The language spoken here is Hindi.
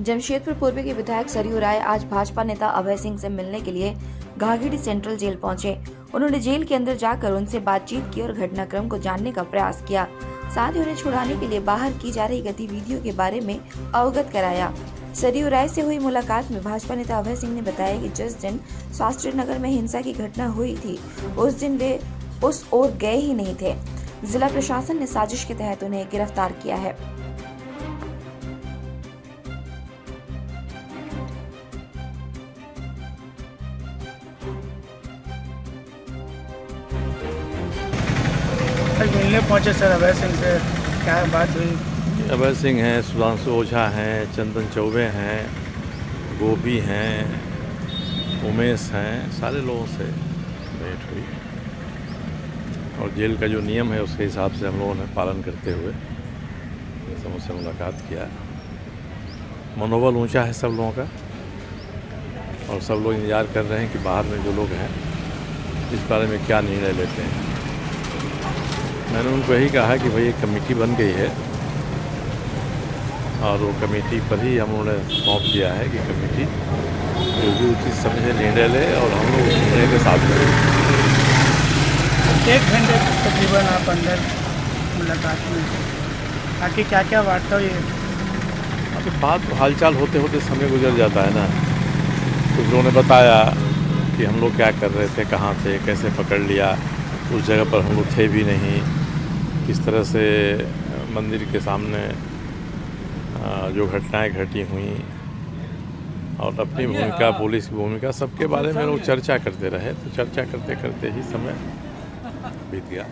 जमशेदपुर पूर्व के विधायक सरयू राय आज भाजपा नेता अभय सिंह से मिलने के लिए घाघीडी सेंट्रल जेल पहुंचे। उन्होंने जेल के अंदर जाकर उनसे बातचीत की और घटनाक्रम को जानने का प्रयास किया। साथ ही उन्हें छुड़ाने के लिए बाहर की जा रही गतिविधियों के बारे में अवगत कराया। सरयू राय से हुई मुलाकात में भाजपा नेता अभय सिंह ने बताया कि जिस दिन शास्त्री नगर में हिंसा की घटना हुई थी उस दिन वे उस ओर गए ही नहीं थे। जिला प्रशासन ने साजिश के तहत उन्हें गिरफ्तार किया है। आज मिलने पहुंचे सर अभय सिंह से, क्या बात हुई? अभय सिंह हैं, सुधांशु ओझा हैं, चंदन चौबे हैं, गोपी हैं, उमेश हैं, सारे लोगों से भेंट हुई और जेल का जो नियम है उसके हिसाब से हम लोगों ने पालन करते हुए समूह से मुलाकात किया। मनोबल ऊंचा है सब लोगों का और सब लोग इंतजार कर रहे हैं कि बाहर में जो लोग हैं इस बारे में क्या निर्णय लेते हैं। मैंने उनको यही कहा कि भाई एक कमेटी बन गई है और वो कमेटी पर ही हम लोगों ने सौंप दिया है कि कमेटी जो भी उचित समझे निर्णय ले और हम लोग उस निर्णय के साथ करें। 1 घंटे तकरीबन आप अंदर मुलाकात में, बाकी क्या क्या वार्ता हुई? अभी बात हालचाल होते होते समय गुजर जाता है ना। कुछ लोगों ने बताया कि हम लोग क्या कर रहे थे, कहाँ थे, कैसे पकड़ लिया, उस जगह पर हम लोग थे भी नहीं, किस तरह से मंदिर के सामने जो घटनाएं घटी हुई और अपनी भूमिका, पुलिस की भूमिका, सबके बारे में लोग चर्चा करते रहे। तो चर्चा करते करते ही समय बीत गया।